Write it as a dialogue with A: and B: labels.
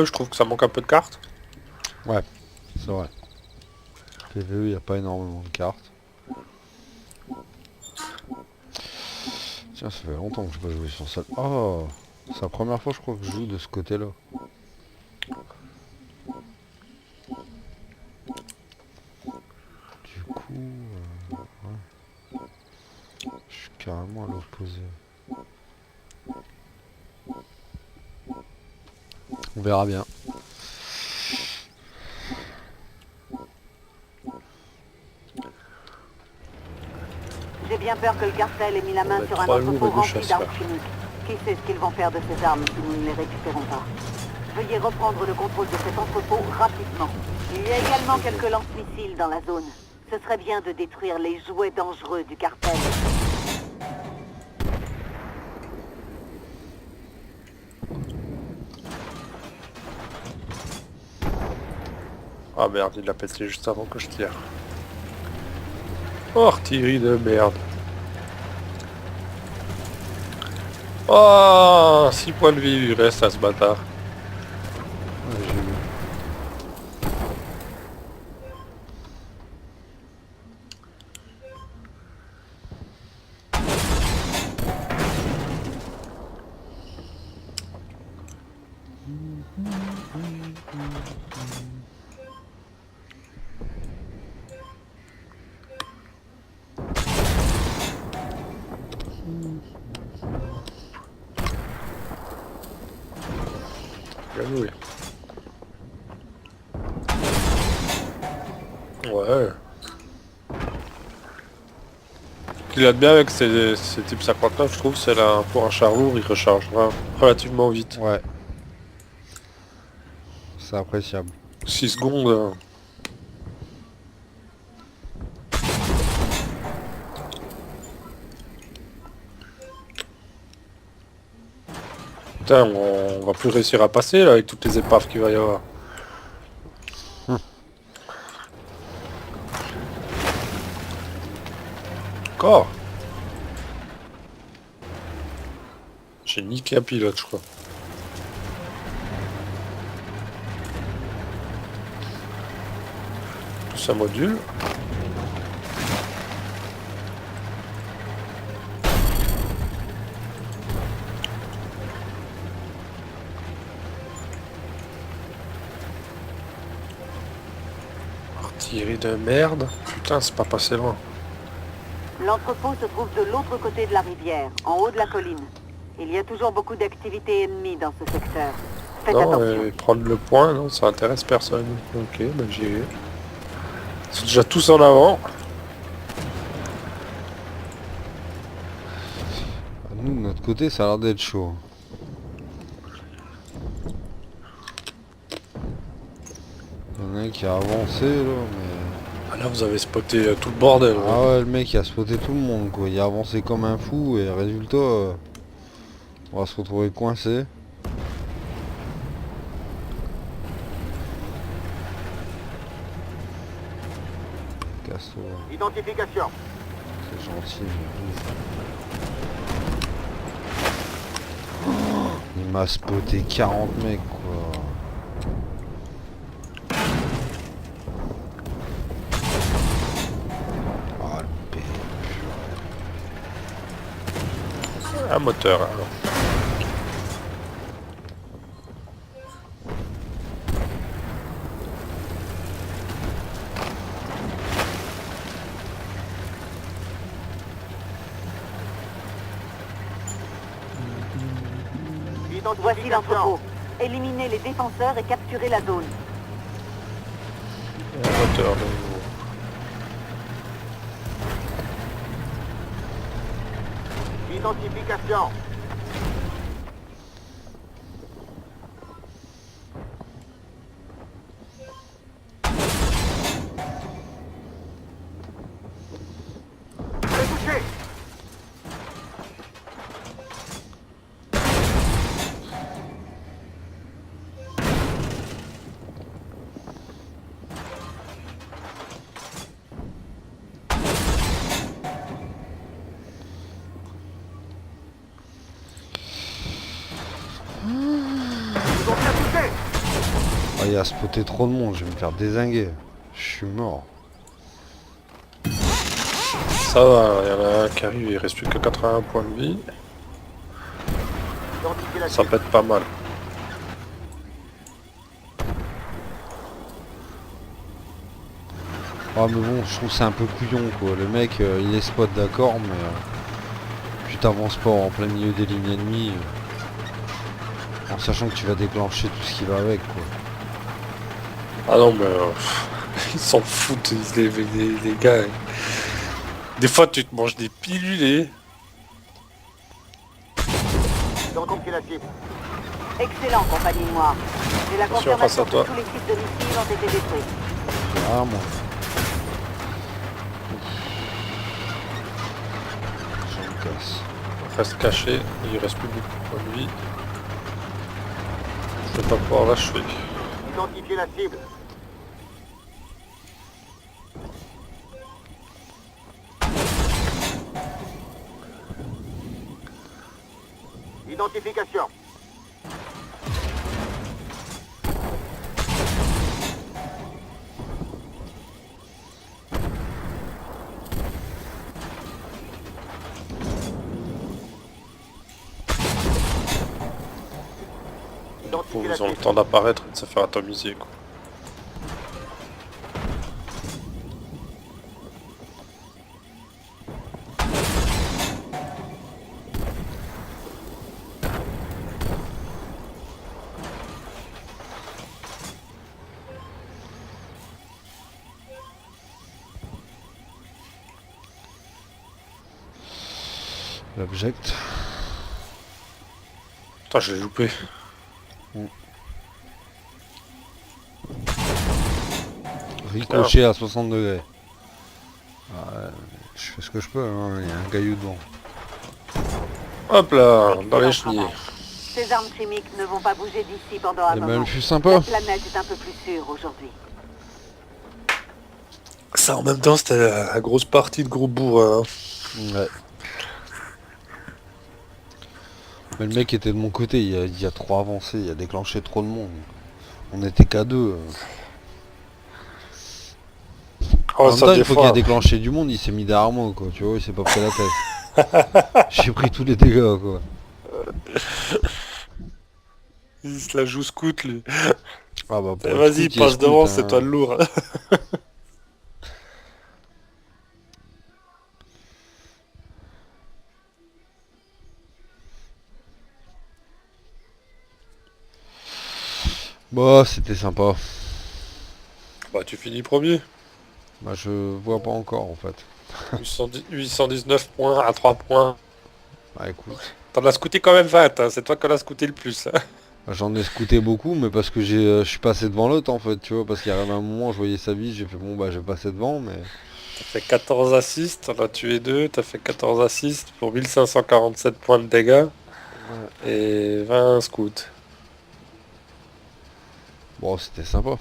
A: je trouve que ça manque un peu de cartes.
B: Ouais, c'est vrai. PvE, il n'y a pas énormément de cartes. Tiens, ça fait longtemps que je n'ai pas joué sur ça. Oh, c'est la première fois, je crois, que je joue de ce côté-là. Du coup, ouais, je suis carrément à l'opposé. On verra bien.
C: J'ai bien peur que le cartel ait mis la
A: On
C: main
A: va
C: sur un
A: 3 jours
C: entrepôt
A: et 2
C: rempli d'armes
A: chasseurs.
C: chimiques. Qui sait ce qu'ils vont faire de ces armes si nous ne les récupérons pas? Veuillez reprendre le contrôle de cet entrepôt rapidement. Il y a également quelques lance-missiles dans la zone. Ce serait bien de détruire les jouets dangereux du cartel.
A: Ah merde, il l'a pété juste avant que je tire. Oh, artillerie de merde. Oh, 6 points de vie il reste à ce bâtard.
B: Ouais, j'ai vu.
A: Bien joué. Ouais. Ce qu'il y a de bien avec ces types 59, je trouve, c'est là, pour un char lourd, il recharge relativement vite.
B: Ouais, c'est appréciable.
A: 6 secondes. Putain, on va plus réussir à passer là avec toutes les épaves qu'il va y avoir. Encore. J'ai niqué un pilote, je crois. Tout un module. Artillerie de merde. Putain, c'est pas passé loin.
C: L'entrepôt se trouve de l'autre côté de la rivière, en haut de la colline. Il y a toujours beaucoup d'activités ennemies dans ce secteur. Faites
A: Non,
C: attention.
A: prendre le point, non, ça intéresse personne. Ok, bah j'y vais. Ils sont déjà tous en avant.
B: Nous, de notre côté, ça a l'air d'être chaud. Il y en a un qui a avancé, là, mais...
A: Ah, là, vous avez spoté tout le bordel.
B: Ah
A: Ouais.
B: ouais, le mec, il a spoté tout le monde, quoi. Il a avancé comme un fou, et résultat, on va se retrouver coincé. Casse-toi,
D: Identification.
B: c'est gentil, mais... Il m'a spoté 40 mecs, quoi. Ah, le père.
A: Un moteur, alors.
C: Voici l'entrepôt. Éliminez les défenseurs et capturez la zone.
A: Un moteur, de nouveau.
D: Identification. Touché.
B: Ah, il a spoté trop de monde, je vais me faire dézinguer. Je suis mort.
A: Ça va, il y en a un qui arrive, il reste plus que 81 points de vie.
D: Identifiez la
A: Ça
D: cible.
A: peut être pas mal.
B: Ah mais bon, je trouve que c'est un peu couillon quoi. Le mec, il est spot d'accord, mais tu t'avances pas en plein milieu des lignes ennemies. En sachant que tu vas déclencher tout ce qui va avec quoi.
A: Ah non, mais ils s'en foutent, les gars. Des fois, tu te manges des pilulés.
D: Identifiez la cible.
C: Excellent, compagnie noire. J'ai la
A: Attention, face à
C: confirmation que
A: toi.
C: tous les sites de missiles ont été détruits.
B: Ah moi. Je me casse.
A: Reste caché, il reste plus beaucoup de points de vie. Je vais pas pouvoir l'achever.
D: Identifiez la cible. Identification. Identifiez la
A: Ils ont le
D: cible.
A: temps d'apparaître et de se faire atomiser, quoi.
B: L'object.
A: Putain, je l'ai loupé.
B: Ricochet à 60 degrés. Ah, je fais ce que je peux, hein. Il y a un caillou devant.
A: Hop là, dans les
C: Excellent
A: chenilles.
C: travail. Ces armes chimiques ne vont pas bouger d'ici pendant un
B: Eh ben,
C: moment.
B: elle fut sympa.
C: La planète est un peu plus sûre aujourd'hui.
A: Ça, en même temps, c'était la grosse partie de gros bourrin.
B: Ouais. Mais le mec était de mon côté, il y a trop avancé, il a déclenché trop de monde. On était qu'à deux.
A: Oh,
B: En même
A: ça,
B: temps,
A: des
B: une fois qu'il
A: fois,
B: a déclenché du monde, il s'est mis derrière moi, quoi. Tu vois, il s'est pas pris la tête. J'ai pris tous les dégâts, quoi.
A: il se la joue scout, lui.
B: Ah bah, pour
A: Eh,
B: le
A: vas-y,
B: scout, il est
A: passe
B: scout,
A: devant,
B: hein.
A: c'est toi le lourd.
B: Bah, c'était sympa.
A: Bah, tu finis premier.
B: Bah, je vois pas encore, en fait.
A: 819 points à 3 points.
B: Bah, écoute.
A: T'en as scouté quand même 20, hein. C'est toi qui en as scouté le plus. Hein.
B: Bah, j'en ai scouté beaucoup, mais parce que je suis passé devant l'autre, en fait, tu vois. Parce qu'il y a un moment, je voyais sa vie, j'ai fait, bon, bah, je vais passer devant, mais...
A: T'as fait 14 assists, t'en as tué 2, t'as fait 14 assists pour 1547 points de dégâts et 20 scouts.
B: Bon, c'était sympa.